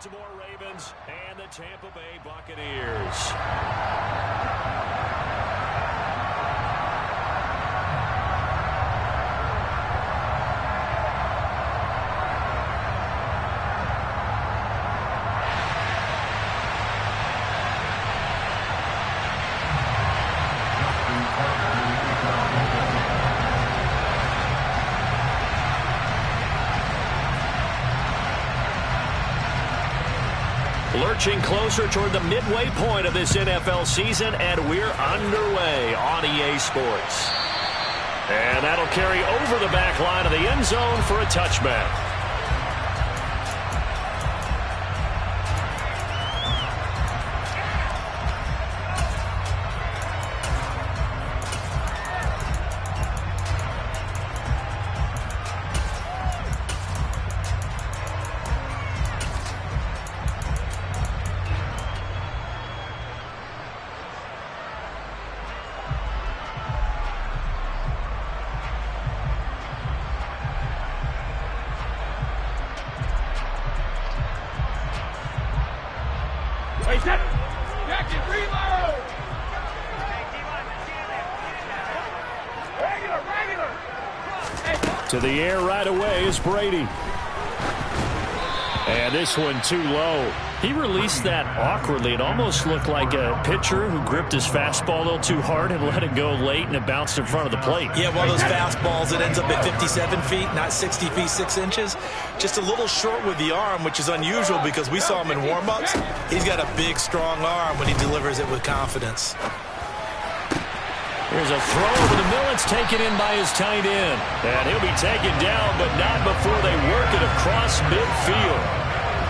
Baltimore Ravens and the Tampa Bay Buccaneers. Lurching closer toward the midway point of this NFL season, and we're underway on EA Sports. And that'll carry over the back line of the end zone for a touchback. To the air right away is Brady. And this one too low. He released that awkwardly. It almost looked like a pitcher who gripped his fastball a little too hard and let it go late, and it bounced in front of the plate. Yeah, one of those fastballs that ends up at 57 feet, not 60 feet, 6 inches. Just a little short with the arm, which is unusual because we saw him in warm-ups. He's got a big, strong arm when he delivers it with confidence. Here's a throw over the middle. It's taken in by his tight end. And he'll be taken down, but not before they work it across midfield.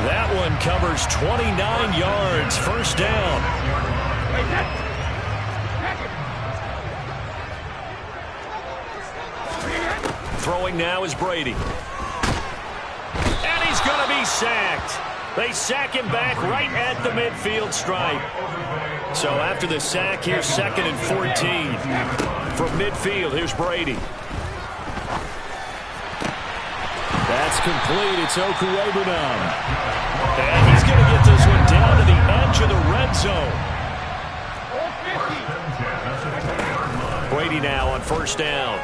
That one covers 29 yards. First down. Throwing now is Brady. And he's going to be sacked. They sack him back right at the midfield stripe. So after the sack, here's 2nd and 14. From midfield, here's Brady. That's complete. It's Okuwebunam. And he's going to get this one down to the edge of the red zone. Brady now on first down.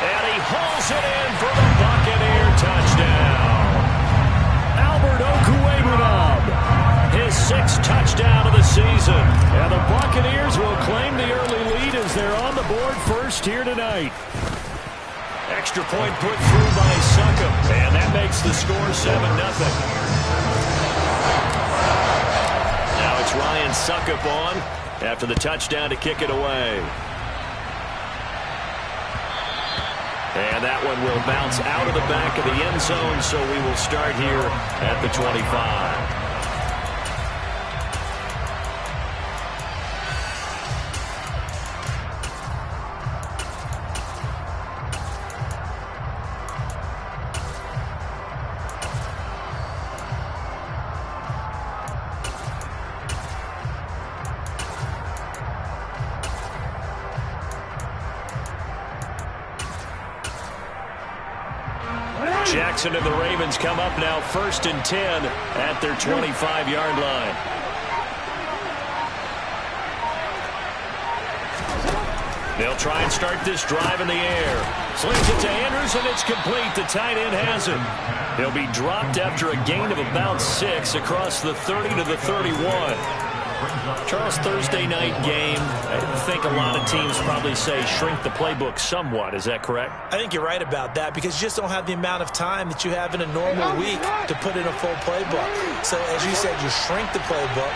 And he hauls it in for the Buccaneer touchdown. Albert Okuwebunam, his 6th touchdown of the season. And the Buccaneers will claim the early lead as they're on the board first here tonight. Extra point put through by Succop, and that makes the score 7-0. Now it's Ryan Succop on after the touchdown to kick it away. And that one will bounce out of the back of the end zone, so we will start here at the 25. Jackson and the Ravens come up now 1st and 10 at their 25-yard line. They'll try and start this drive in the air. Slings it to Andrews, and it's complete. The tight end has it. He'll be dropped after a gain of about 6 across the 30 to the 31. Charles, Thursday night game, I think a lot of teams probably say shrink the playbook somewhat. Is that correct? I think you're right about that because you just don't have the amount of time that you have in a normal week to put in a full playbook. So, as you said, you shrink the playbook,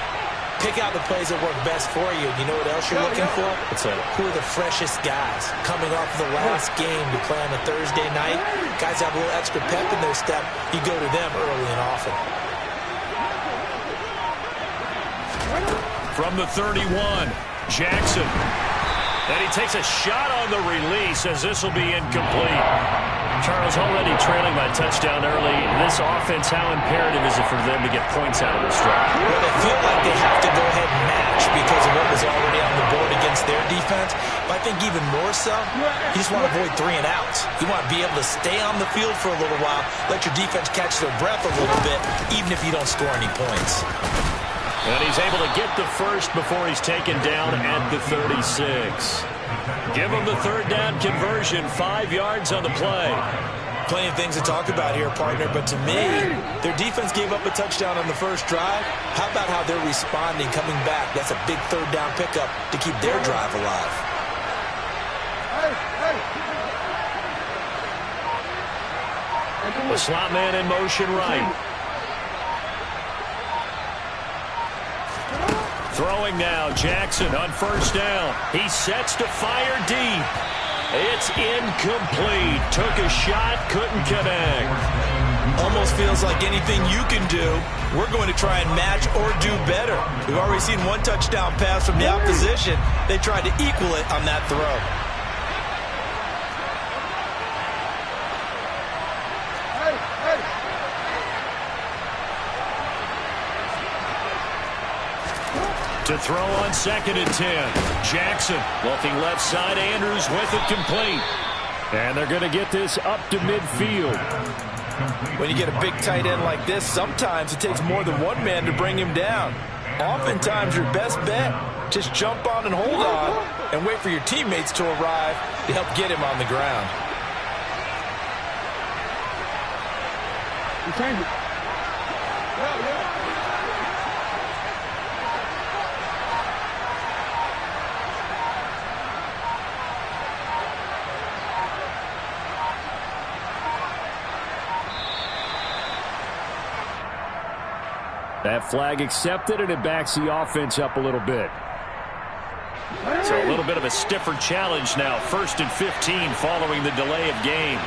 pick out the plays that work best for you. You know what else you're looking for? What's that? Who are the freshest guys coming off the last game to play on a Thursday night? Guys have a little extra pep in their step. You go to them early and often. From the 31, Jackson. And he takes a shot on the release as this will be incomplete. Charles, already trailing by touchdown early. This offense, how imperative is it for them to get points out of this drive? Well, they feel like they have to go ahead and match because of what was already on the board against their defense. But I think even more so, you just want to avoid 3 and outs. You want to be able to stay on the field for a little while, let your defense catch their breath a little bit, even if you don't score any points. And he's able to get the first before he's taken down at the 36. Give him the third down conversion, 5 yards on the play. Plenty of things to talk about here, partner, but to me, their defense gave up a touchdown on the first drive. How about how they're responding, coming back? That's a big third down pickup to keep their drive alive. The slot man in motion right. Throwing now, Jackson on first down. He sets to fire deep. It's incomplete. Took a shot, couldn't connect. Almost feels like anything you can do, we're going to try and match or do better. We've already seen 1 touchdown pass from the opposition. They tried to equal it on that throw. To throw on 2nd and 10. Jackson looking left side. Andrews with it complete. And they're going to get this up to midfield. When you get a big tight end like this, sometimes it takes more than one man to bring him down. Oftentimes your best bet, just jump on and hold on and wait for your teammates to arrive to help get him on the ground. You change it. That flag accepted, and it backs the offense up a little bit. So a little bit of a stiffer challenge now. 1st and 15 following the delay of game.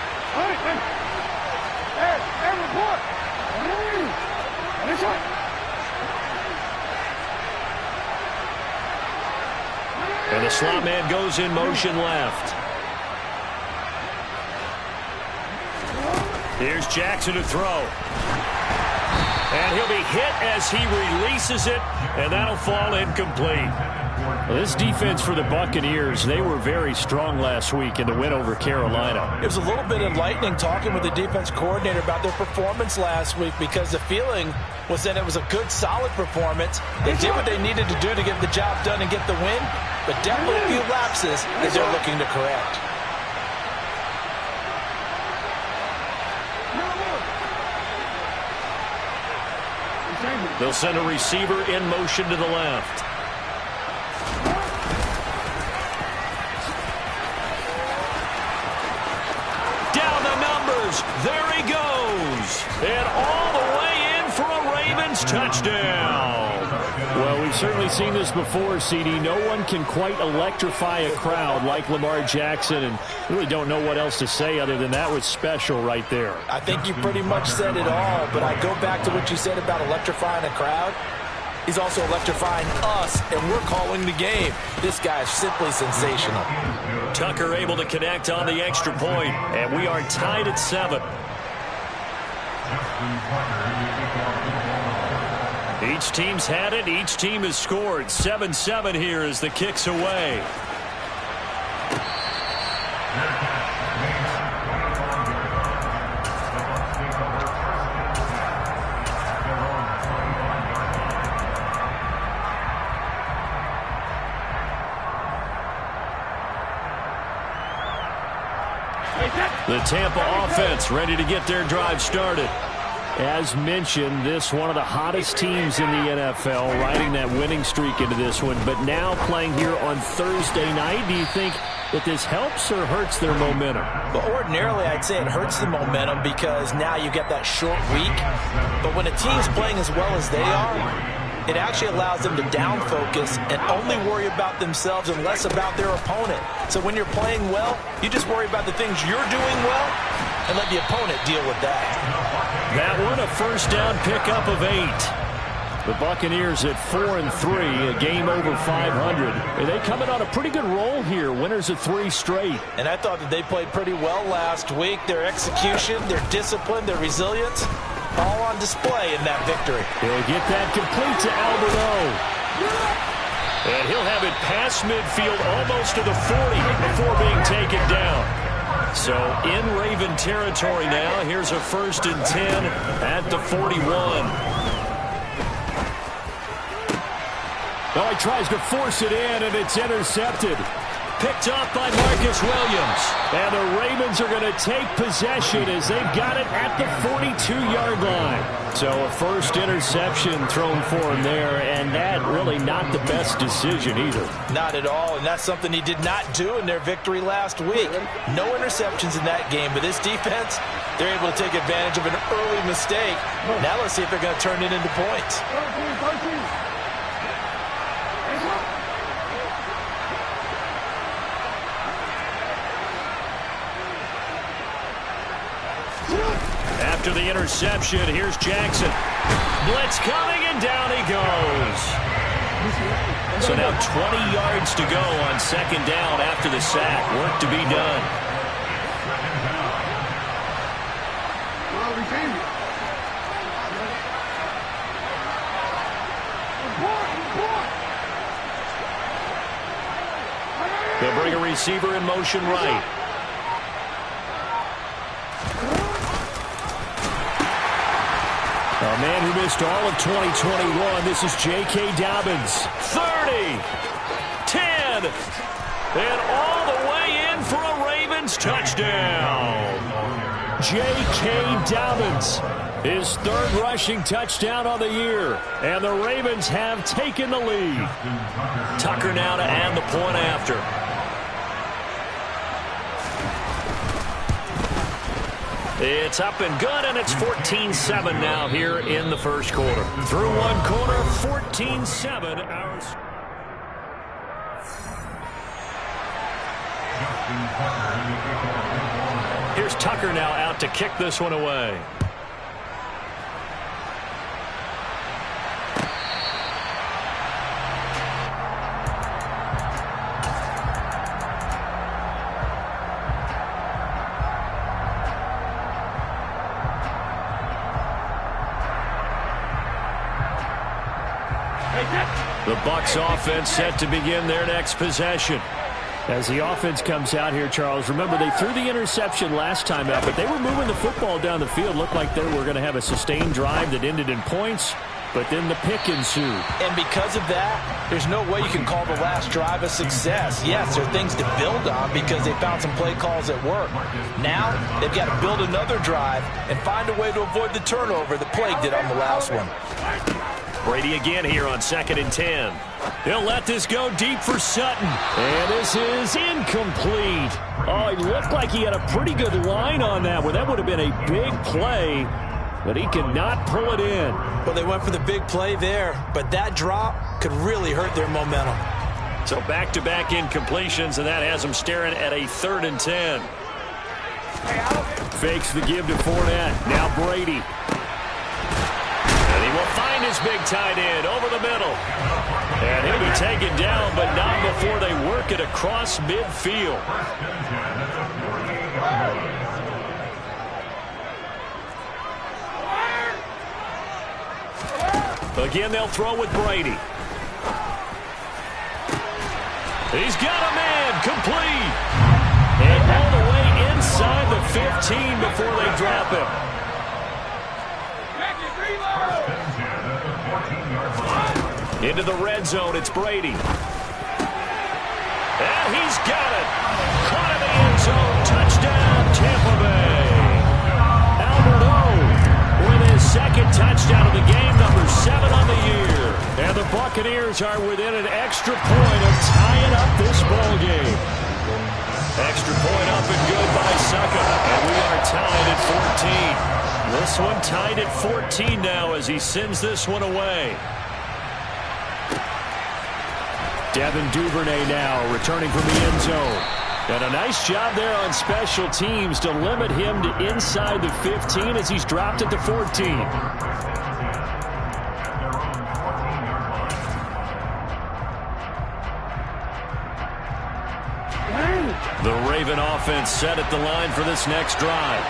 And the slot man goes in motion left. Here's Jackson to throw. And he'll be hit as he releases it, and that'll fall incomplete. Well, this defense for the Buccaneers, they were very strong last week in the win over Carolina. It was a little bit enlightening talking with the defense coordinator about their performance last week because the feeling was that it was a good, solid performance. They did what they needed to do to get the job done and get the win, but definitely a few lapses that they're looking to correct. They'll send a receiver in motion to the left. Down the numbers. There he goes. And all the way in for a Ravens touchdown. Well, we've certainly seen this before, CD. No one can quite electrify a crowd like Lamar Jackson, and really don't know what else to say other than that was special right there. I think you pretty much said it all, but I go back to what you said about electrifying a crowd. He's also electrifying us, and we're calling the game. This guy is simply sensational. Tucker able to connect on the extra point, and we are tied at 7. Each team's had it. Each team has scored. 7-7 here as the kick's away. The Tampa offense ready to get their drive started. As mentioned, this one of the hottest teams in the NFL, riding that winning streak into this one, but now playing here on Thursday night. Do you think that this helps or hurts their momentum? Well, ordinarily, I'd say it hurts the momentum because now you get that short week. But when a team's playing as well as they are, it actually allows them to down focus and only worry about themselves and less about their opponent. So when you're playing well, you just worry about the things you're doing well and let the opponent deal with that. That one, a first down pickup of 8. The Buccaneers at 4-3, a game over 500. And they come in on a pretty good roll here, winners of 3 straight. And I thought that they played pretty well last week. Their execution, their discipline, their resilience, all on display in that victory. He'll get that complete to Alberto. And he'll have it past midfield almost to the 40 before being taken down. So in Raven territory now. Here's a 1st and 10 at the 41. Well, he tries to force it in, and it's intercepted. Picked off by Marcus Williams. And the Ravens are going to take possession as they've got it at the 42-yard line. So a first interception thrown for him there, and that really not the best decision either. Not at all, and that's something he did not do in their victory last week. No interceptions in that game, but this defense, they're able to take advantage of an early mistake. Now let's see if they're going to turn it into points. After the interception, here's Jackson. Blitz coming, and down he goes. So now 20 yards to go on 2nd down after the sack. Work to be done. They'll bring a receiver in motion right. A man who missed all of 2021. This is J.K. Dobbins. 30, 10, and all the way in for a Ravens touchdown. J.K. Dobbins, his 3rd rushing touchdown on the year, and the Ravens have taken the lead. Tucker now to add the point after. It's up and good, and it's 14-7 now here in the 1st quarter. Through 1 quarter, 14-7. Here's Tucker now out to kick this one away. The Bucs offense set to begin their next possession. As the offense comes out here, Charles, remember they threw the interception last time out, but they were moving the football down the field. Looked like they were going to have a sustained drive that ended in points, but then the pick ensued. And because of that, there's no way you can call the last drive a success. Yes, there are things to build on because they found some play calls that work. Now, they've got to build another drive and find a way to avoid the turnover that plagued it on the last one. Brady again here on 2nd and 10. He'll let this go deep for Sutton. And this is incomplete. Oh, it looked like he had a pretty good line on that one. That would have been a big play, but he cannot pull it in. Well, they went for the big play there, but that drop could really hurt their momentum. So back-to-back incompletions, and that has them staring at a 3rd and 10. Fakes the give to Fournette. Now Brady. He will find his big tight end over the middle. And he'll be taken down, but not before they work it across midfield. Again, they'll throw with Brady. He's got a man complete. And all the way inside the 15 before they drop him. Into the red zone, it's Brady. And he's got it. Caught in the end zone. Touchdown, Tampa Bay. Alberto with his 2nd touchdown of the game, number 7 on the year. And the Buccaneers are within an extra point of tying up this ball game. Extra point up and good by Succa. And we are tied at 14. This one tied at 14 now as he sends this one away. Devin Duvernay now returning from the end zone. And a nice job there on special teams to limit him to inside the 15 as he's dropped at the 14. The Raven offense set at the line for this next drive.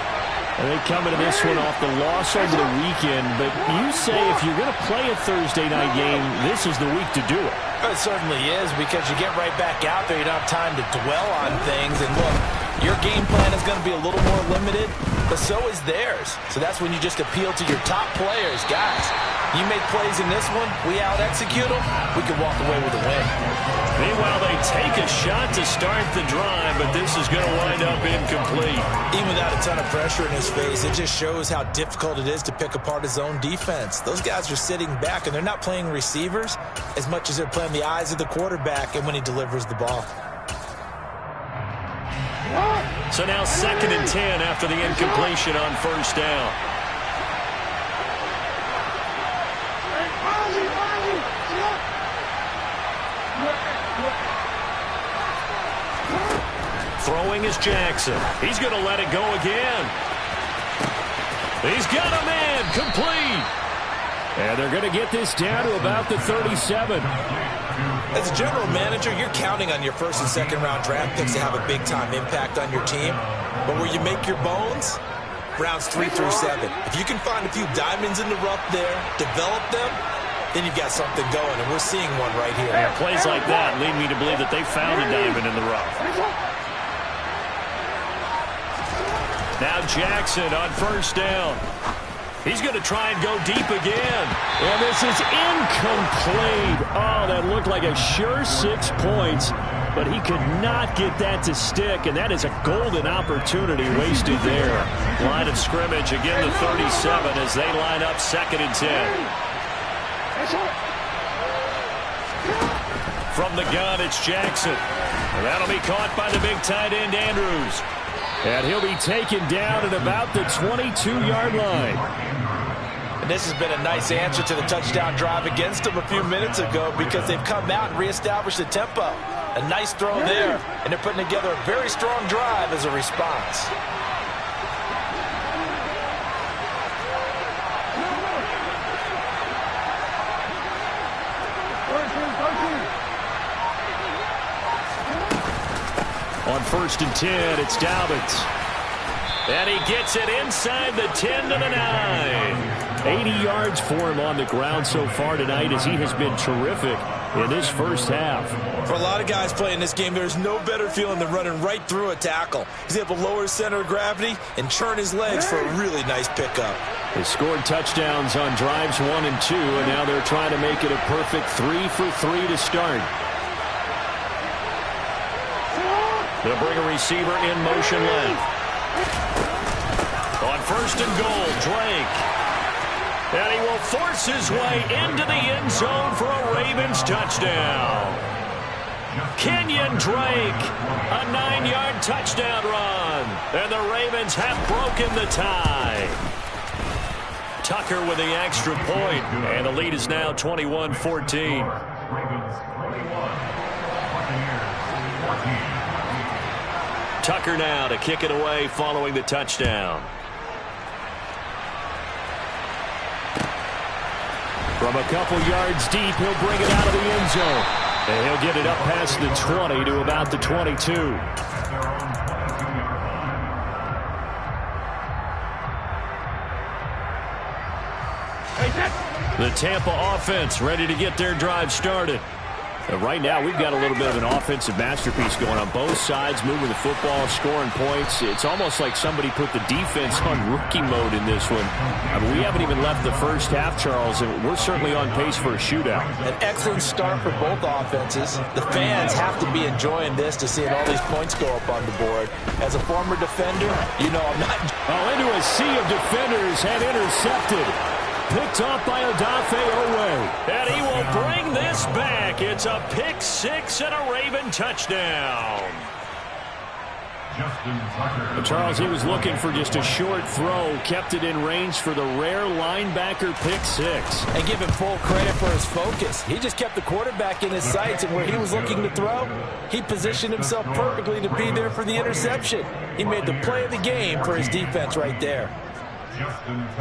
And they come into this one off the loss over the weekend, but you say if you're going to play a Thursday night game, this is the week to do it. It certainly is, because you get right back out there. You don't have time to dwell on things. And look, your game plan is going to be a little more limited, but so is theirs. So that's when you just appeal to your top players. Guys, you make plays in this one, we out-execute them, we can walk away with a win. Meanwhile, they take a shot to start the drive, but this is going to wind up incomplete. Even without a ton of pressure in his face, it just shows how difficult it is to pick apart his own defense. Those guys are sitting back, and they're not playing receivers as much as they're playing the eyes of the quarterback and when he delivers the ball. So now 2nd and 10 after the incompletion on first down. Throwing is Jackson. He's going to let it go again. He's got a man complete. And they're going to get this down to about the 37. As a general manager, you're counting on your first and second round draft picks to have a big-time impact on your team. But where you make your bones, rounds 3 through 7. If you can find a few diamonds in the rough there, develop them, then you've got something going, and we're seeing one right here. Yeah, plays like that lead me to believe that they found a diamond in the rough. Now Jackson on first down. He's going to try and go deep again. And this is incomplete. Oh, that looked like a sure 6 points, but he could not get that to stick, and that is a golden opportunity wasted there. Line of scrimmage, again the 37 as they line up 2nd and 10. From the gun, it's Jackson. And that'll be caught by the big tight end, Andrews. And he'll be taken down at about the 22-yard line. And this has been a nice answer to the touchdown drive against them a few minutes ago, because they've come out and reestablished the tempo. A nice throw there, and they're putting together a very strong drive as a response. On 1st and 10, it's Dobbins. And he gets it inside the 10 to the 9. 80 yards for him on the ground so far tonight, as he has been terrific in this first half. For a lot of guys playing this game, there's no better feeling than running right through a tackle. He's able to lower his center of gravity and churn his legs for a really nice pickup. They scored touchdowns on drives 1 and 2, and now they're trying to make it a perfect 3 for 3 to start. They'll bring a receiver in motion left. On 1st and goal, Drake. And he will force his way into the end zone for a Ravens touchdown. Kenyon Drake, a 9-yard touchdown run. And the Ravens have broken the tie. Tucker with the extra point, and the lead is now 21-14. Tucker now to kick it away following the touchdown. From a couple yards deep, he'll bring it out of the end zone. And he'll get it up past the 20 to about the 22. The Tampa offense ready to get their drive started. Right now, we've got a little bit of an offensive masterpiece going on both sides, moving the football, scoring points. It's almost like somebody put the defense on rookie mode in this one. I mean, we haven't even left the first half, Charles, and we're certainly on pace for a shootout. An excellent start for both offenses. The fans have to be enjoying this to see all these points go up on the board. As a former defender, you know I'm not... Oh, into a sea of defenders and intercepted. Picked off by Odafe Owe. And he will bring this back. It's a pick 6 and a Raven touchdown. Charles, he was looking for just a short throw. Kept it in range for the rare linebacker pick 6. And give him full credit for his focus. He just kept the quarterback in his sights, and where he was looking to throw, he positioned himself perfectly to be there for the interception. He made the play of the game for his defense right there.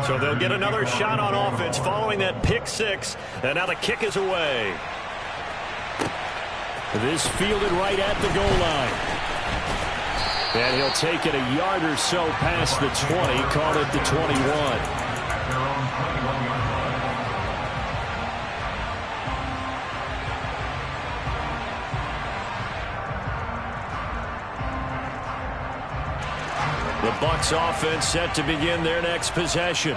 So they'll get another shot on offense following that pick 6. And now the kick is away. This fielded right at the goal line. And he'll take it a yard or so past the 20, call it the 21. The Bucs offense set to begin their next possession.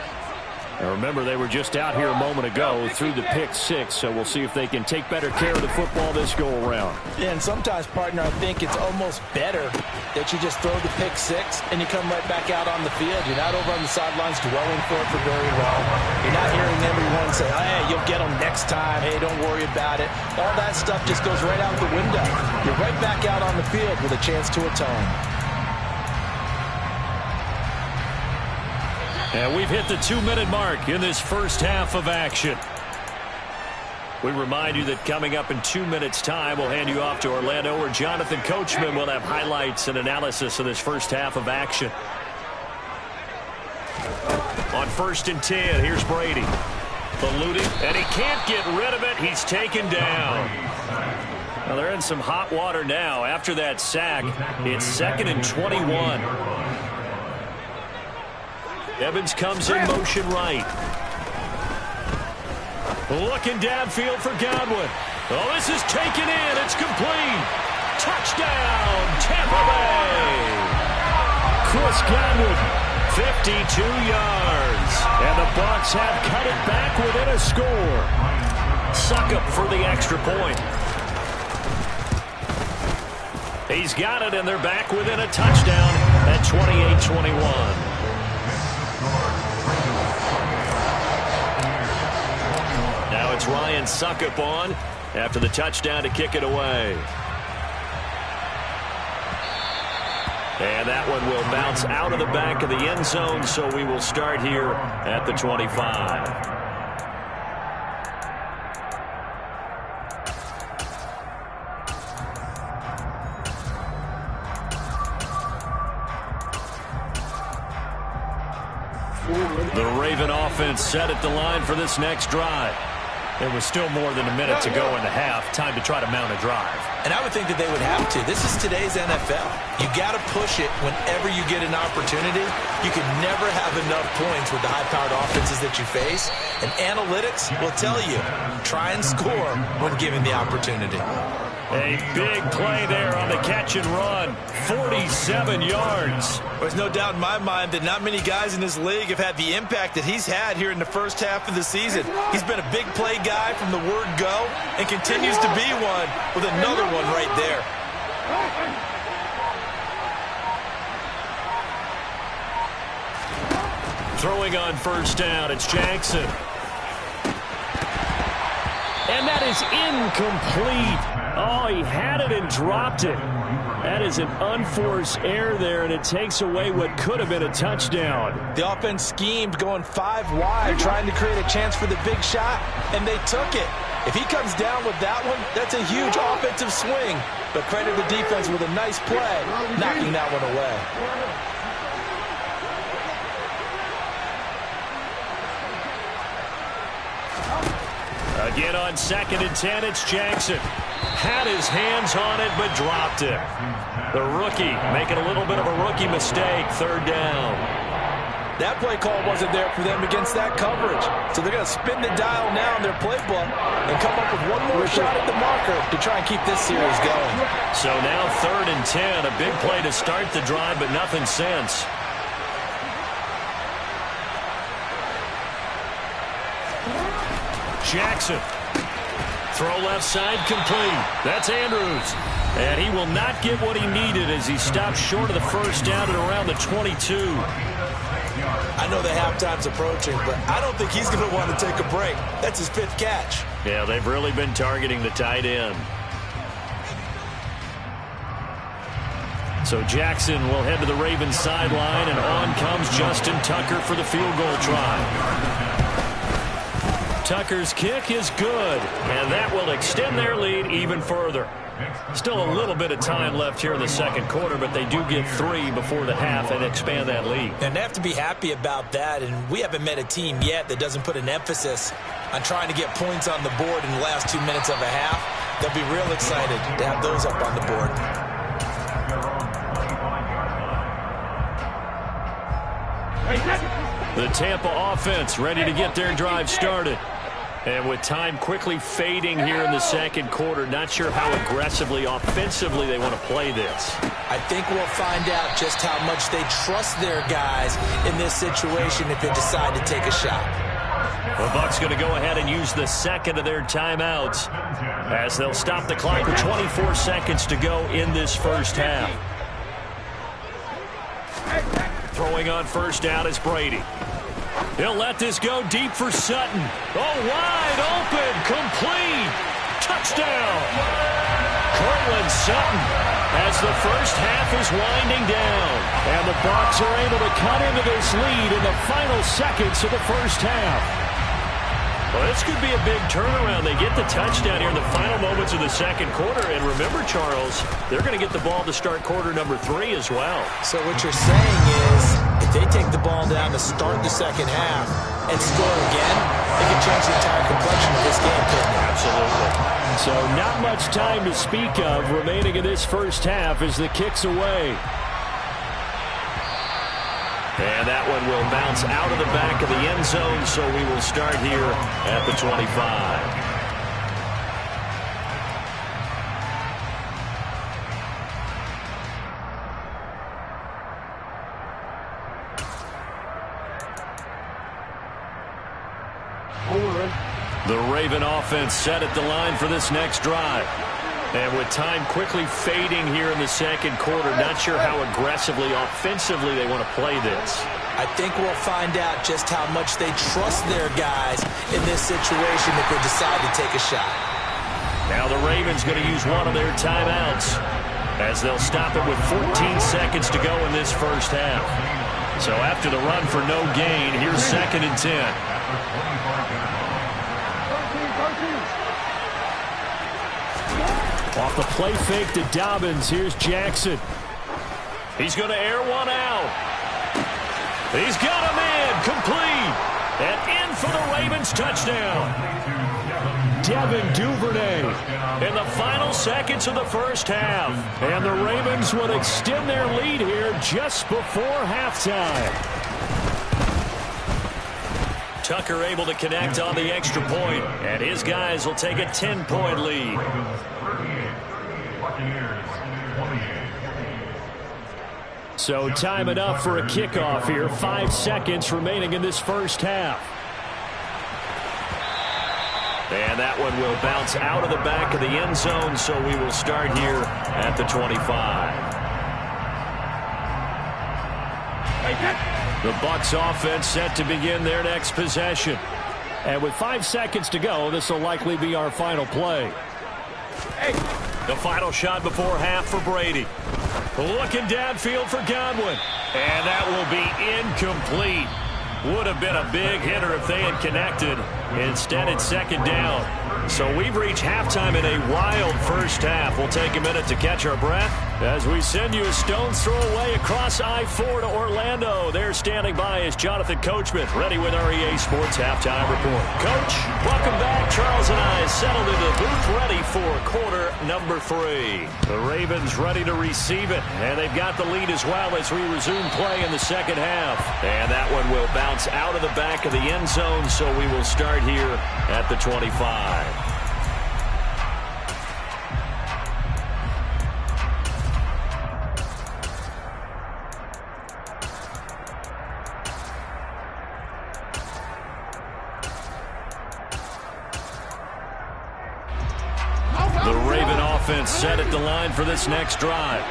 Now remember, they were just out here a moment ago through the pick six, so we'll see if they can take better care of the football this go-around. Yeah, and sometimes, partner, I think it's almost better that you just throw the pick six and you come right back out on the field. You're not over on the sidelines dwelling for it for very long. You're not hearing everyone say, hey, you'll get them next time. Hey, don't worry about it. All that stuff just goes right out the window. You're right back out on the field with a chance to atone. And we've hit the 2-minute mark in this first half of action. We remind you that coming up in 2 minutes' time, we'll hand you off to Orlando, where Jonathan Coachman will have highlights and analysis of this first half of action. On 1st and 10, here's Brady. Ballooting, and he can't get rid of it. He's taken down. Well, they're in some hot water now. After that sack, it's 2nd and 21. Evans comes in motion right. Looking downfield for Godwin. Oh, this is taken in. It's complete. Touchdown, Tampa Bay. Chris Godwin, 52 yards. And the Bucs have cut it back within a score. Succop for the extra point. He's got it, and they're back within a touchdown at 28-21. Now it's Ryan Succop on after the touchdown to kick it away. And that one will bounce out of the back of the end zone, so we will start here at the 25. The Raven offense set at the line for this next drive. There was still more than a minute to go in the half. Time to try to mount a drive. And I would think that they would have to. This is today's NFL. You got to push it whenever you get an opportunity. You can never have enough points with the high-powered offenses that you face. And analytics will tell you, try and score when given the opportunity. A big play there on the catch and run. 47 yards. There's no doubt in my mind that not many guys in this league have had the impact that he's had here in the first half of the season. He's been a big play guy from the word go and continues to be one with another one right there. Throwing on first down, it's Jackson. And that is incomplete. Oh, he had it and dropped it. That is an unforced error there, and it takes away what could have been a touchdown. The offense schemed going 5 wide, trying to create a chance for the big shot, and they took it. If he comes down with that one, that's a huge offensive swing. But credit the defense with a nice play, knocking that one away. Again on 2nd and 10, it's Jackson. Had his hands on it, but dropped it. The rookie making a little bit of a rookie mistake, 3rd down. That play call wasn't there for them against that coverage. So they're going to spin the dial now in their playbook and come up with one more shot at the marker to try and keep this series going. So now 3rd and 10, a big play to start the drive, but nothing since. Jackson. Throw left side complete. That's Andrews. And he will not get what he needed as he stopped short of the first down at around the 22. I know the halftime's approaching, but I don't think he's going to want to take a break. That's his 5th catch. Yeah, they've really been targeting the tight end. So Jackson will head to the Ravens sideline, and on comes Justin Tucker for the field goal try. Tucker's kick is good, and that will extend their lead even further. Still a little bit of time left here in the second quarter, but they do get 3 before the half and expand that lead. And they have to be happy about that, and we haven't met a team yet that doesn't put an emphasis on trying to get points on the board in the last 2 minutes of a half. They'll be real excited to have those up on the board. The Tampa offense ready to get their drive started. And with time quickly fading here in the second quarter, not sure how aggressively, offensively they want to play this. I think we'll find out just how much they trust their guys in this situation if they decide to take a shot. The Bucs going to go ahead and use the second of their timeouts as they'll stop the clock with 24 seconds to go in this first half. Throwing on first down is Brady. He'll let this go deep for Sutton. Oh, wide open, complete, touchdown. Cortland Sutton as the first half is winding down. And the Bucs are able to cut into this lead in the final seconds of the first half. Well, this could be a big turnaround. They get the touchdown here in the final moments of the second quarter. And remember, Charles, they're going to get the ball to start quarter number 3 as well. So what you're saying is if they take the ball down to start the second half and score again, they can change the entire complexion of this game, couldn't they? Absolutely. So not much time to speak of remaining in this first half as the kick's away. And that one will bounce out of the back of the end zone, so we will start here at the 25. The Raven offense set at the line for this next drive. And with time quickly fading here in the second quarter, not sure how aggressively, offensively they want to play this. I think we'll find out just how much they trust their guys in this situation if they decide to take a shot. Now the Ravens going to use one of their timeouts as they'll stop it with 14 seconds to go in this first half. So after the run for no gain, here's 2nd and 10. Off the play fake to Dobbins, here's Jackson. He's going to air one out. He's got him in, complete, and in for the Ravens touchdown. Devin Duvernay in the final seconds of the first half. And the Ravens would extend their lead here just before halftime. Tucker able to connect on the extra point, and his guys will take a 10-point lead. So time enough for a kickoff here. 5 seconds remaining in this first half. And that one will bounce out of the back of the end zone, so we will start here at the 25. The Bucs offense set to begin their next possession. And with 5 seconds to go, this will likely be our final play. The final shot before half for Brady. Looking downfield for Godwin. And that will be incomplete. Would have been a big hitter if they had connected. Instead, it's second down. So we've reached halftime in a wild first half. We'll take a minute to catch our breath as we send you a stone's throw away across I-4 to Orlando. There standing by is Jonathan Coachman, ready with our EA Sports Halftime Report. Coach, welcome back. Charles and I settled into the booth ready for quarter number 3. The Ravens ready to receive it, and they've got the lead as well as we resume play in the second half. And that one will bounce out of the back of the end zone, so we will start here at the 25. The Raven offense set at the line for this next drive.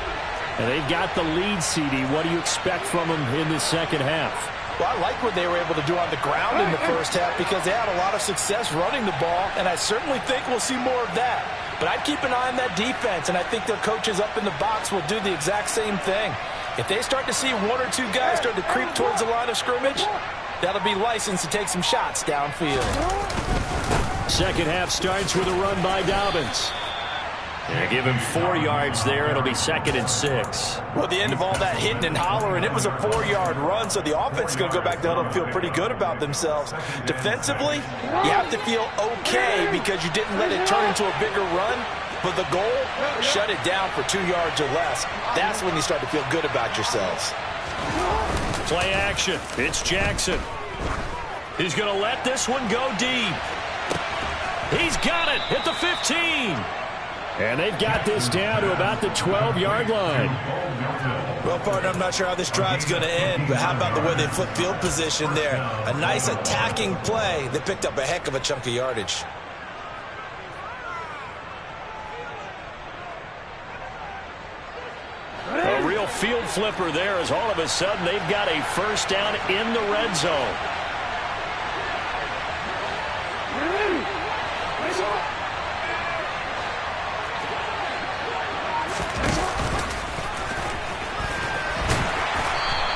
And they've got the lead, CD. What do you expect from them in the second half? Well, I like what they were able to do on the ground in the first half because they had a lot of success running the ball, and I certainly think we'll see more of that. But I'd keep an eye on that defense, and I think their coaches up in the box will do the exact same thing. If they start to see 1 or 2 guys start to creep towards the line of scrimmage, that'll be licensed to take some shots downfield. Second half starts with a run by Dobbins. Yeah, give him 4 yards there. It'll be 2nd and 6. Well, at the end of all that hitting and hollering, it was a 4-yard run, so the offense is going to go back to huddle and feel pretty good about themselves. Defensively, you have to feel okay because you didn't let it turn into a bigger run. But the goal, shut it down for 2 yards or less. That's when you start to feel good about yourselves. Play action. It's Jackson. He's going to let this one go deep. He's got it at the 15. And they've got this down to about the 12-yard line. Well, partner, I'm not sure how this drive's going to end, but how about the way they flip field position there? A nice attacking play. They picked up a heck of a chunk of yardage. A real field flipper there as all of a sudden they've got a first down in the red zone.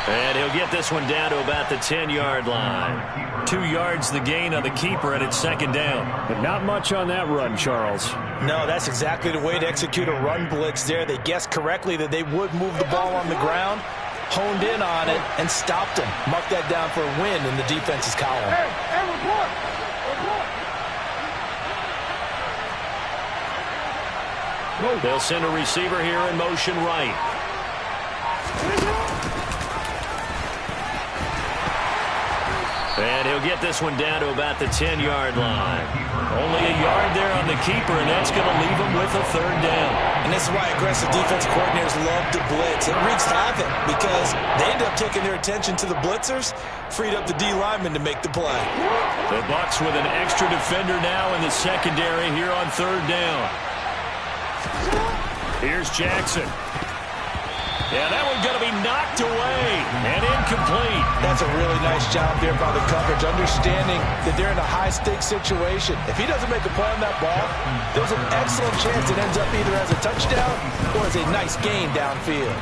And he'll get this one down to about the 10-yard line. 2 yards the gain on the keeper, and it's second down. But not much on that run, Charles. No, that's exactly the way to execute a run blitz there. They guessed correctly that they would move the ball on the ground, honed in on it, and stopped him. Mark that down for a win in the defense's column. Hey, report! They'll send a receiver here in motion right. And he'll get this one down to about the 10-yard line. Only a yard there on the keeper, and that's going to leave him with a third down. And this is why aggressive defense coordinators love to blitz. It wreaks havoc because they end up taking their attention to the blitzers, freed up the D lineman to make the play. The Bucs with an extra defender now in the secondary here on third down. Here's Jackson. Yeah, that one's going to be knocked away and incomplete. That's a really nice job there by the coverage, understanding that they're in a high-stakes situation. If he doesn't make a play on that ball, there's an excellent chance it ends up either as a touchdown or as a nice gain downfield.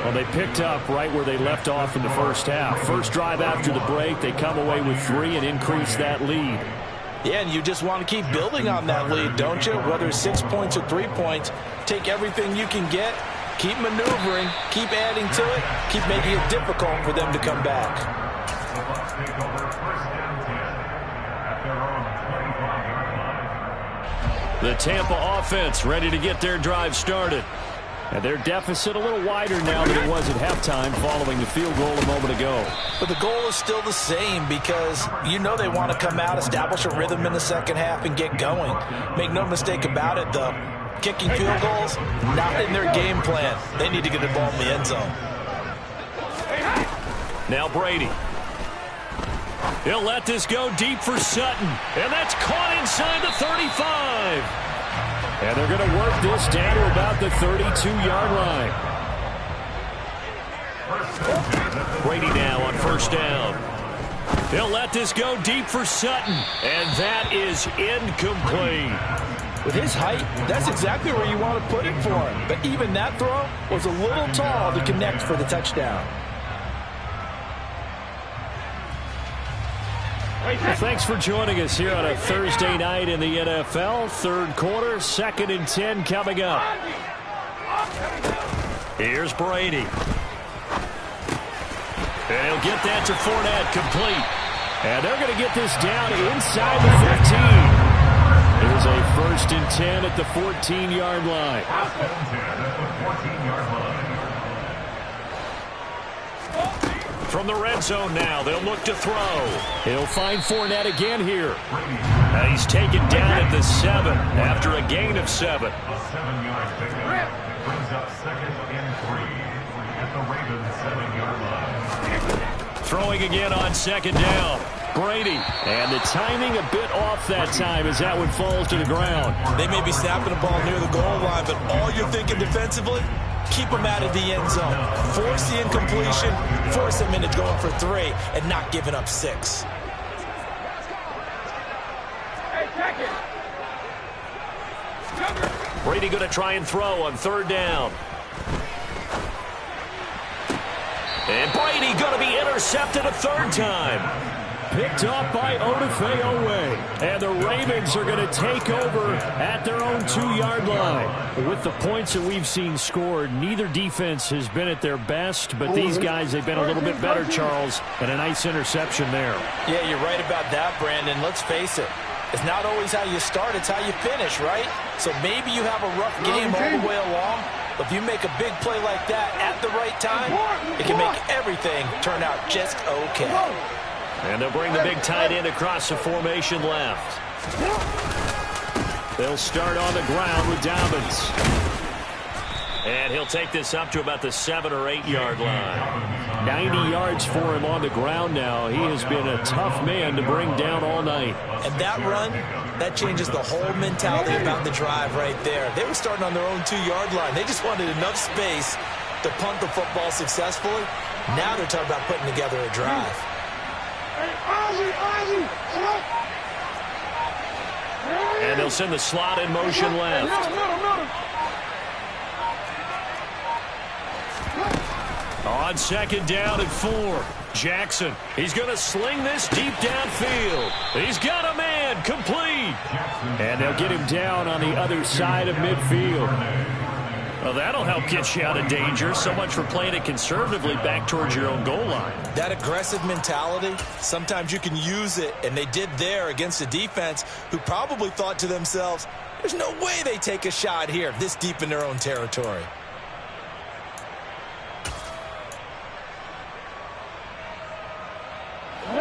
Well, they picked up right where they left off in the first half. First drive after the break, they come away with 3 and increase that lead. Yeah, and you just want to keep building on that lead, don't you? Whether it's 6 points or 3 points, take everything you can get. Keep maneuvering, keep adding to it, keep making it difficult for them to come back. The Tampa offense ready to get their drive started. And their deficit a little wider now than it was at halftime following the field goal a moment ago. But the goal is still the same because you know they want to come out, establish a rhythm in the second half, and get going. Make no mistake about it, though. Kicking field goals, not in their game plan. They need to get the ball in the end zone. Now Brady. He'll let this go deep for Sutton. And that's caught inside the 35. And they're going to work this down to about the 32-yard line. Brady now on first down. He'll let this go deep for Sutton. And that is incomplete. With his height, that's exactly where you want to put it for him. But even that throw was a little tall to connect for the touchdown. Thanks for joining us here on a Thursday night in the NFL. Third quarter, 2nd and 10 coming up. Here's Brady. And he'll get that to Fournette, complete. And they're going to get this down inside the 15. It is a 1st and 10 at the 14-yard line. From the red zone now, they'll look to throw. He'll find Fournette again here. And he's taken down at the 7 after a gain of 7. Throwing again on second down. Brady. And the timing a bit off that time as that one falls to the ground. They may be snapping the ball near the goal line, but all you're thinking defensively, keep them out of the end zone. Force the incompletion, force them into going for 3, and not giving up 6. Brady going to try and throw on third down. And Brady going to be intercepted a third time. Picked off by Odafe Oweh. And the Ravens are going to take over at their own 2-yard line. With the points that we've seen scored, neither defense has been at their best, but these guys, they've been a little bit better, Charles, and a nice interception there. Yeah, you're right about that, Brandon. Let's face it. It's not always how you start, it's how you finish, right? So maybe you have a rough game all the way along, but if you make a big play like that at the right time, it can make everything turn out just okay. And they'll bring the big tight end across the formation left. They'll start on the ground with Dobbins. And he'll take this up to about the 7 or 8 yard line. 90 yards for him on the ground now. He has been a tough man to bring down all night. And that run, that changes the whole mentality about the drive right there. They were starting on their own 2-yard line. They just wanted enough space to punt the football successfully. Now they're talking about putting together a drive. And they'll send the slot in motion left. On 2nd down and 4. Jackson, he's going to sling this deep downfield. He's got a man, complete. And they'll get him down on the other side of midfield. Well, that'll help get you out of danger. So much for playing it conservatively back towards your own goal line. That aggressive mentality, sometimes you can use it, and they did there against a defense who probably thought to themselves, there's no way they take a shot here this deep in their own territory.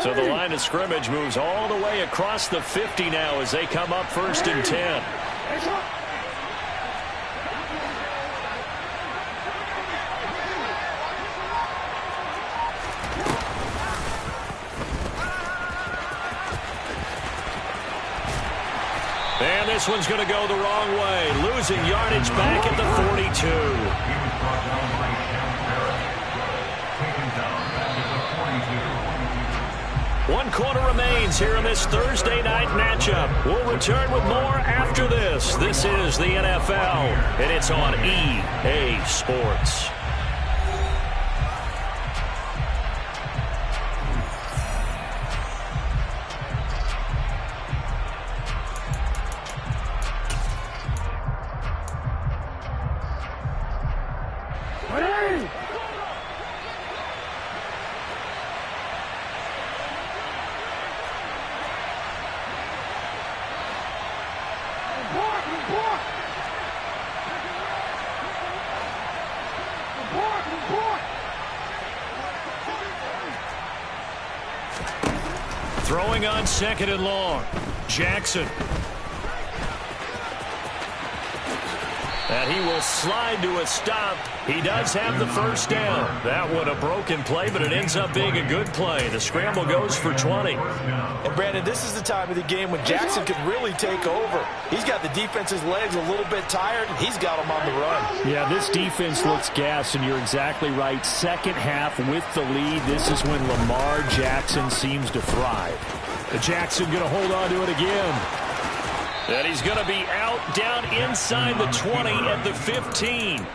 So the line of scrimmage moves all the way across the 50 now as they come up 1st and 10. And this one's going to go the wrong way, losing yardage back at the 42. 1 quarter remains here in this Thursday night matchup. We'll return with more after this. This is the NFL, and it's on EA Sports. Throwing on 2nd and long. Jackson. And he will slide to a stop. He does have the 1st down. That one a broken play, but it ends up being a good play. The scramble goes for 20. And Brandon, this is the time of the game when Jackson can really take over. He's got the defense's legs a little bit tired. He's got them on the run. Yeah, this defense looks gassed, and you're exactly right. 2nd half with the lead. This is when Lamar Jackson seems to thrive. Jackson going to hold on to it again. And he's going to be out down inside the 20 at the 15.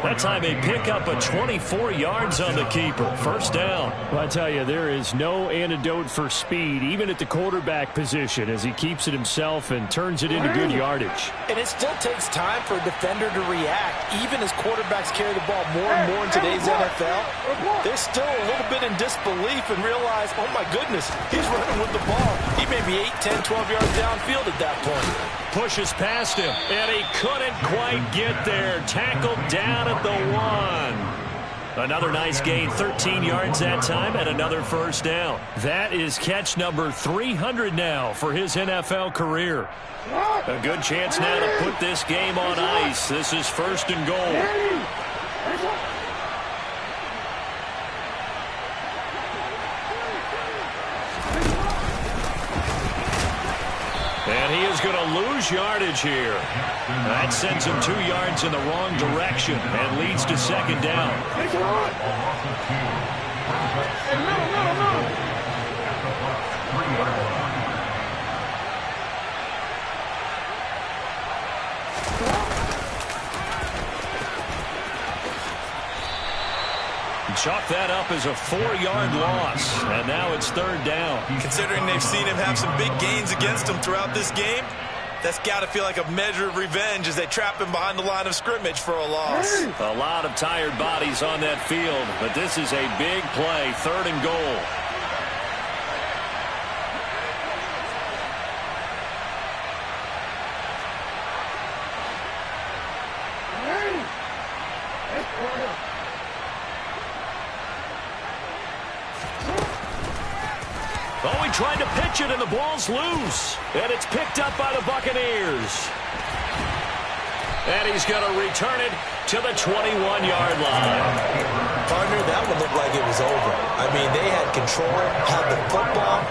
That time they pick up a 24 yards on the keeper. 1st down. Well, I tell you, there is no antidote for speed, even at the quarterback position, as he keeps it himself and turns it into good yardage. And it still takes time for a defender to react. Even as quarterbacks carry the ball more and more in today's NFL, they're still a little bit in disbelief and realize, oh my goodness, he's running with the ball. He may be 8, 10, 12 yards downfield at that point. Pushes past him, and he couldn't quite get there. Tackled down at the 1. Another nice gain, 13 yards that time, and another 1st down. That is catch number 300 now for his NFL career. A good chance now to put this game on ice. This is 1st and goal. And he is going to lose yardage here. That sends him 2 yards in the wrong direction and leads to 2nd down. Chalk that up as a 4-yard loss, and now it's 3rd down. Considering they've seen him have some big gains against him throughout this game, that's got to feel like a measure of revenge as they trap him behind the line of scrimmage for a loss. A lot of tired bodies on that field, but this is a big play, 3rd and goal. catch it, and the ball's loose. And it's picked up by the Buccaneers. And he's going to return it to the 21-yard line. Partner, that one looked like it was over. I mean, they had control, had the football,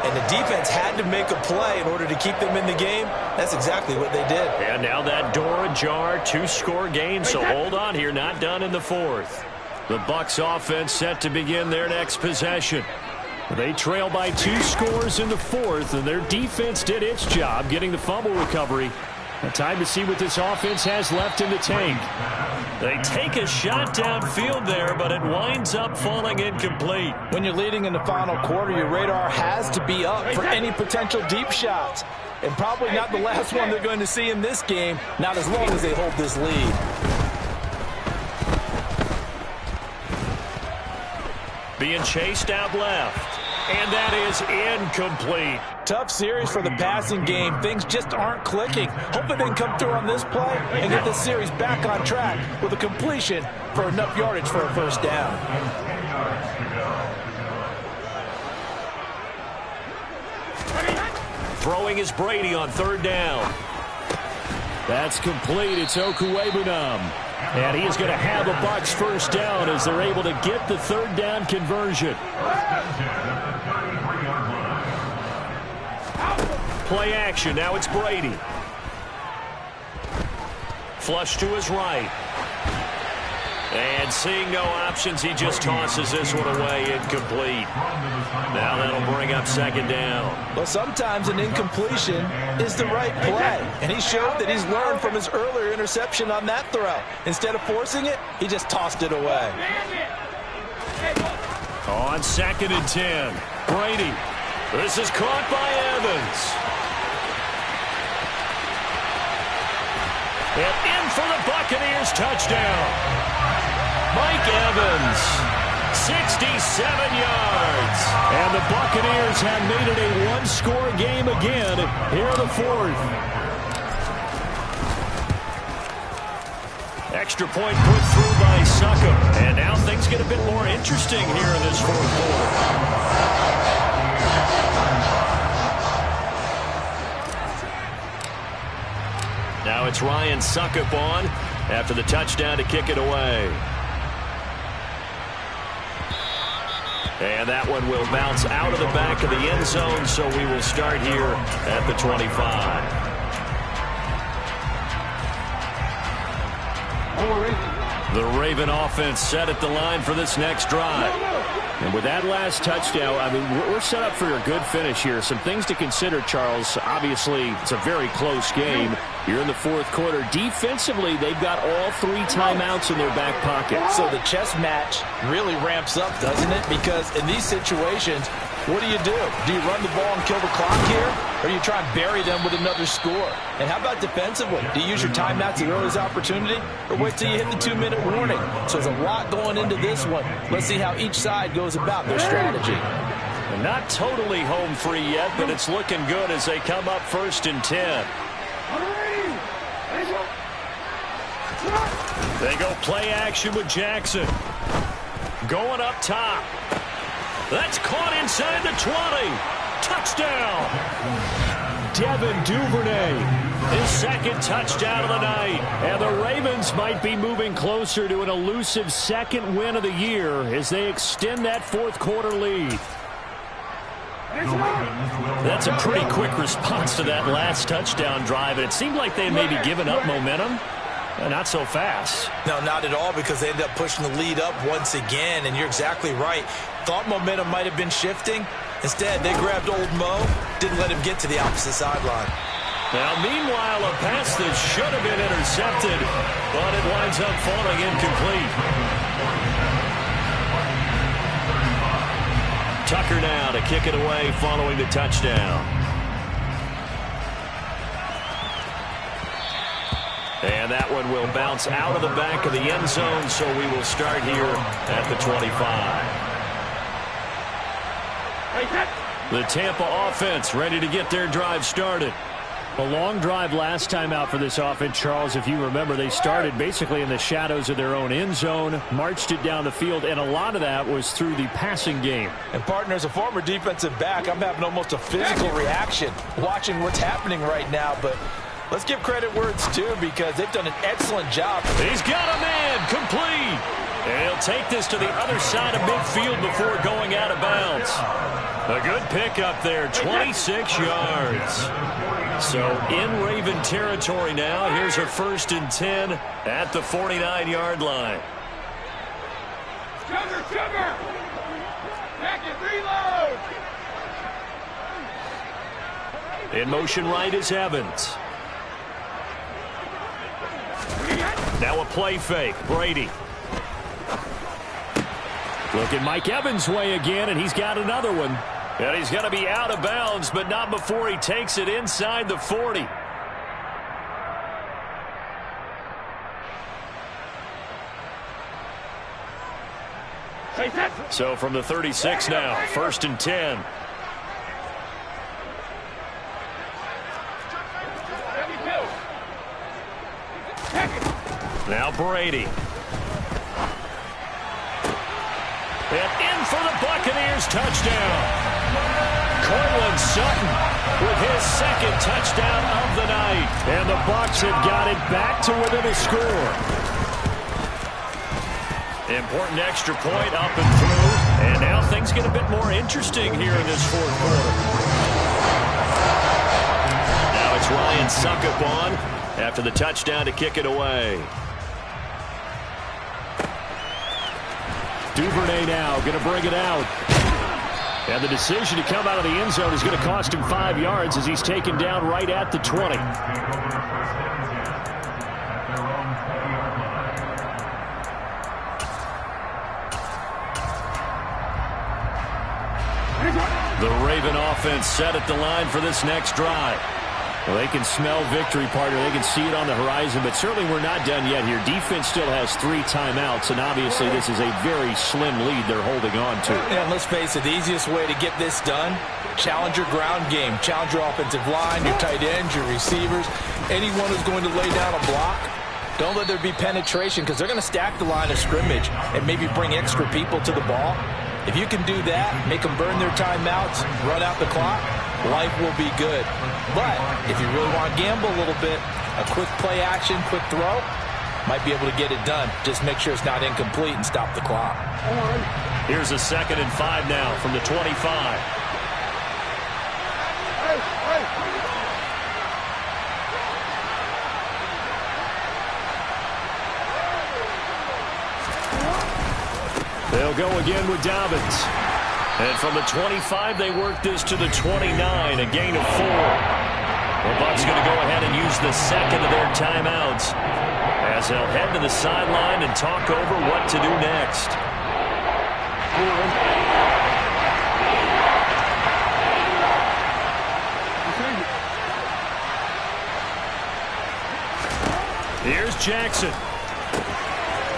and the defense had to make a play in order to keep them in the game. That's exactly what they did. And now that door ajar, 2-score game, so hold on here, not done in the fourth. The Bucs offense set to begin their next possession. They trail by 2 scores in the fourth, and their defense did its job getting the fumble recovery. Time to see what this offense has left in the tank. They take a shot downfield there, but it winds up falling incomplete. When you're leading in the final quarter, your radar has to be up for any potential deep shots. And probably not the last one they're going to see in this game, not as long as they hold this lead. Being chased out left. And that is incomplete. Tough series for the passing game. Things just aren't clicking. Hope they can come through on this play and get this series back on track with a completion for enough yardage for a first down. Throwing is Brady on 3rd down. That's complete. It's Okuwebunam. And he is going to have a Bucs first down as they're able to get the 3rd down conversion. Play action. Now it's Brady. Flush to his right. And seeing no options, he just tosses this one away, incomplete. Now that'll bring up 2nd down. Well, sometimes an incompletion is the right play. And he showed that he's learned from his earlier interception on that throw. Instead of forcing it, he just tossed it away. On 2nd and 10, Brady. This is caught by Evans. And in for the Buccaneers, touchdown. Mike Evans, 67 yards. And the Buccaneers have made it a 1-score game again here in the fourth. Extra point put through by Succop. And now things get a bit more interesting here in this fourth quarter. Now it's Ryan Succop on after the touchdown to kick it away. And that one will bounce out of the back of the end zone, so we will start here at the 25. The Raven offense set at the line for this next drive. And with that last touchdown, I mean, we're set up for a good finish here. Some things to consider, Charles. Obviously, it's a very close game. You're in the fourth quarter. Defensively, they've got all 3 timeouts in their back pocket. So the chess match really ramps up, doesn't it? Because in these situations, what do? Do you run the ball and kill the clock here? Or do you try and bury them with another score? And how about defensively? Do you use your timeouts at earliest opportunity? Or wait till you hit the 2-minute warning? So there's a lot going into this one. Let's see how each side goes about their strategy. And not totally home free yet, but it's looking good as they come up 1st and 10. They go play action with Jackson. Going up top. That's caught inside the 20. Touchdown. Devin Duvernay, his 2nd touchdown of the night. And the Ravens might be moving closer to an elusive 2nd win of the year as they extend that fourth quarter lead. That's a pretty quick response to that last touchdown drive. And it seemed like they had maybe given up momentum. Not so fast. No, not at all, because they ended up pushing the lead up once again, and you're exactly right. Thought momentum might have been shifting. Instead, they grabbed old Mo, didn't let him get to the opposite sideline. Now, meanwhile, a pass that should have been intercepted, but it winds up falling incomplete. Tucker now to kick it away following the touchdown. And that one will bounce out of the back of the end zone, so we will start here at the 25. The Tampa offense ready to get their drive started. A long drive last time out for this offense, Charles. If you remember, they started basically in the shadows of their own end zone, marched it down the field, and a lot of that was through the passing game. And, partner, as a former defensive back, I'm having almost a physical reaction watching what's happening right now. But let's give credit where it's due because they've done an excellent job. He's got a man complete. And he'll take this to the other side of midfield before going out of bounds. A good pickup there, 26 yards. So in Raven territory now. Here's a 1st and 10 at the 49-yard line. Cover! Back and reload! In motion right is Evans. Now a play fake, Brady. Look at Mike Evans' way again, and he's got another one. And he's going to be out of bounds, but not before he takes it inside the 40. So from the 36 now, 1st and 10. Now Brady. And in for the Buccaneers touchdown. Cortland Sutton with his 2nd touchdown of the night. And the Bucs have got it back to within a score. Important extra point up and through. And now things get a bit more interesting here in this 4th quarter. Now it's Ryan Succop on after the touchdown to kick it away. Duvernay now going to bring it out. And the decision to come out of the end zone is going to cost him 5 yards as he's taken down right at the 20. The Raven offense set at the line for this next drive. Well, they can smell victory, partner. They can see it on the horizon, but certainly we're not done yet here. Defense still has 3 timeouts, and obviously this is a very slim lead they're holding on to. And let's face it, the easiest way to get this done, challenge your ground game. Challenge your offensive line, your tight ends, your receivers, anyone who's going to lay down a block. Don't let there be penetration because they're going to stack the line of scrimmage and maybe bring extra people to the ball. If you can do that, make them burn their timeouts, run out the clock, life will be good. But if you really want to gamble a little bit, a quick play action, quick throw, might be able to get it done. Just make sure it's not incomplete and stop the clock. Here's a 2nd and 5 now from the 25. They'll go again with Dobbins. And from the 25, they work this to the 29, a gain of 4. The Bucs going to go ahead and use the 2nd of their timeouts as they'll head to the sideline and talk over what to do next. Here's Jackson.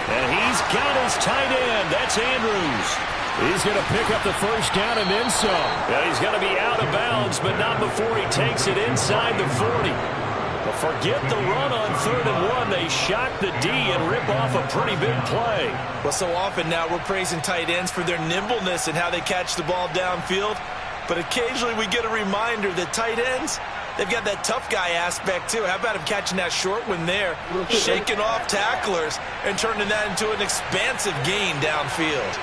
And he's got his tight end. That's Andrews. He's going to pick up the 1st down and then some. And he's going to be out of bounds, but not before he takes it inside the 40. But forget the run on 3rd and 1. They shock the D and rip off a pretty big play. Well, so often now we're praising tight ends for their nimbleness and how they catch the ball downfield. But occasionally we get a reminder that tight ends, they've got that tough guy aspect too. How about him catching that short one there, shaking off tacklers, and turning that into an expansive gain downfield.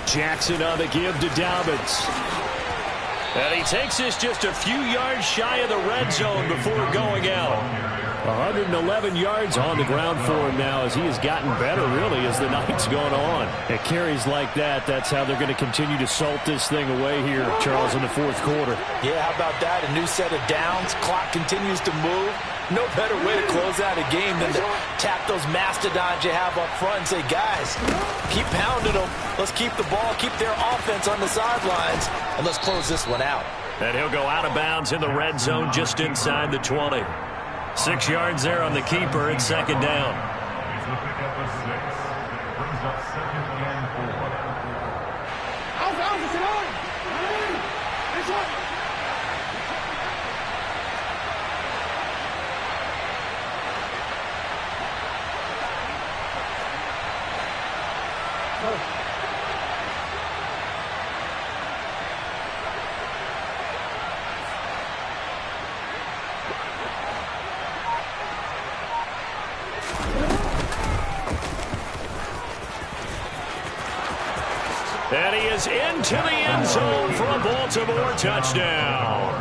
Jackson on the give to Dobbins. And he takes this just a few yards shy of the red zone before going out. 111 yards on the ground for him now as he has gotten better, really, as the night's gone on. At carries like that, that's how they're going to continue to salt this thing away here, Charles, in the 4th quarter. Yeah, how about that? A new set of downs. Clock continues to move. No better way to close out a game than to tap those mastodons you have up front and say, guys, keep pounding them. Let's keep the ball, keep their offense on the sidelines, and let's close this one out. And he'll go out of bounds in the red zone just inside the 20. 6 yards there on the keeper at 2nd down. at the 6. Brings up 2nd and 4. Auf, ist in Ordnung. Ist schon. And he is into the end zone for a Baltimore touchdown.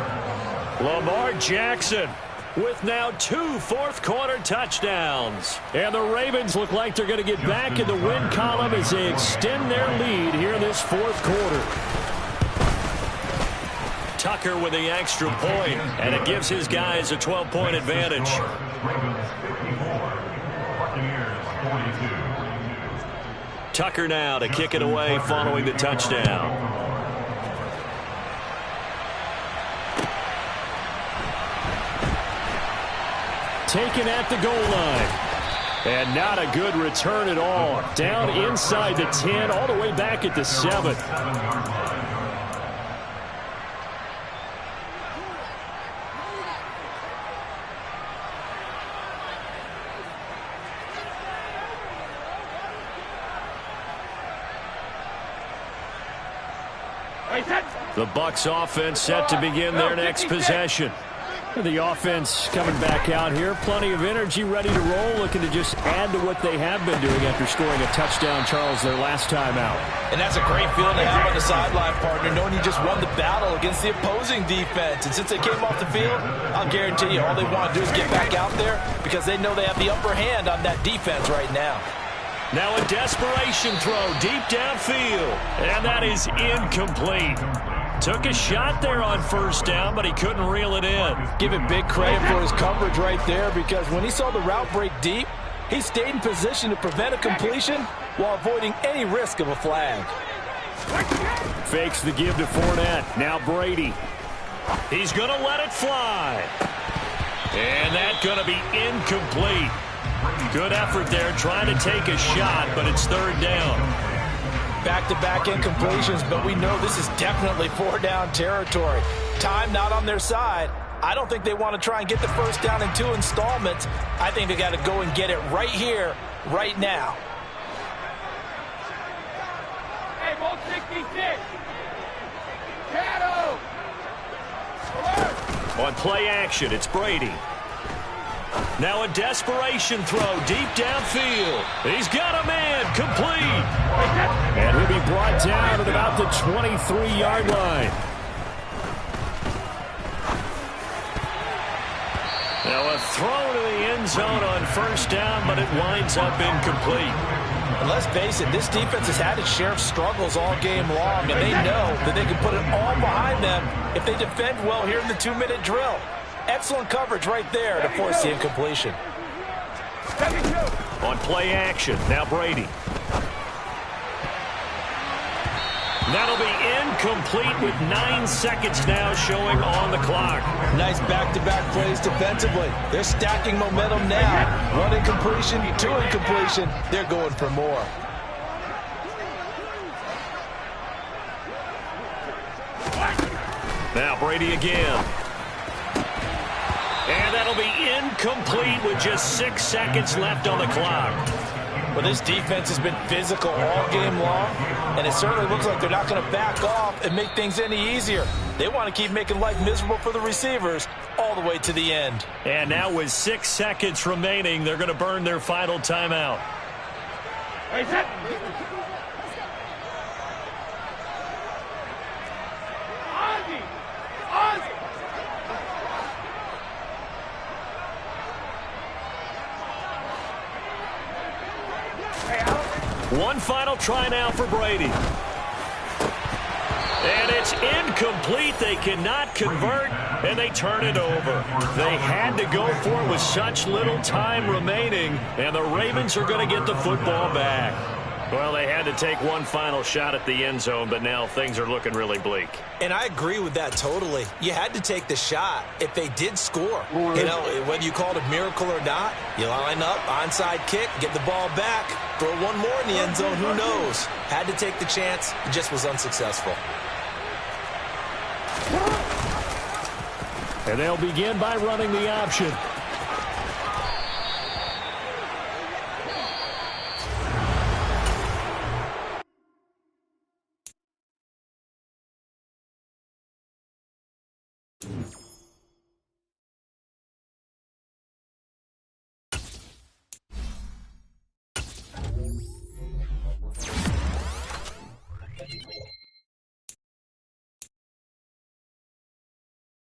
Lamar Jackson with now 2 fourth-quarter touchdowns. And the Ravens look like they're going to get back in the win column as they extend their lead here in this fourth quarter. Tucker with the extra point, and it gives his guys a 12-point advantage. Ravens 54. Buccaneers 42. Tucker now to kick it away following the touchdown. Taken at the goal line. And not a good return at all. Down inside the 10, all the way back at the 7. The Bucs offense set to begin their next possession. The offense coming back out here. Plenty of energy, ready to roll, looking to just add to what they have been doing after scoring a touchdown, Charles, their last time out. And that's a great feeling to have on the sideline, partner, knowing you just won the battle against the opposing defense. And since they came off the field, I'll guarantee you all they want to do is get back out there because they know they have the upper hand on that defense right now. Now a desperation throw deep downfield, and that is incomplete. Took a shot there on first down, but he couldn't reel it in. Give him big credit for his coverage right there because when he saw the route break deep, he stayed in position to prevent a completion while avoiding any risk of a flag. Fakes the give to Fournette. Now Brady. He's going to let it fly. And that's going to be incomplete. Good effort there trying to take a shot, but it's third down. Back-to-back incompletions, but we know this is definitely 4-down territory. Time not on their side. I don't think they want to try and get the first down in 2 installments. I think they got to go and get it right here, right now. Hey, ball 66. Shadow. On play action, it's Brady. Now a desperation throw deep downfield. He's got a man, complete. And he'll be brought down at about the 23-yard line. Now a throw to the end zone on first down, but it winds up incomplete. And let's face it, this defense has had its share of struggles all game long, and they know that they can put it all behind them if they defend well here in the 2-minute drill. Excellent coverage right there to force the incompletion. On play action, now Brady. That'll be incomplete with 9 seconds now showing on the clock. Nice back-to-back plays defensively. They're stacking momentum now. 1 incompletion, 2 incompletion. They're going for more. Now Brady again. And that'll be incomplete with just 6 seconds left on the clock. Well, this defense has been physical all game long, and it certainly looks like they're not going to back off and make things any easier. They want to keep making life miserable for the receivers all the way to the end. And now with 6 seconds remaining, they're going to burn their final timeout. Hey, set. Ozzy. Ozzy. One final try now for Brady. And it's incomplete. They cannot convert, and they turn it over. They had to go for it with such little time remaining, and the Ravens are going to get the football back. Well, they had to take one final shot at the end zone, but now things are looking really bleak. And I agree with that totally. You had to take the shot if they did score. You know, whether you call it a miracle or not, you line up, onside kick, get the ball back, throw one more in the end zone, who knows? Had to take the chance, it just was unsuccessful. And they'll begin by running the option.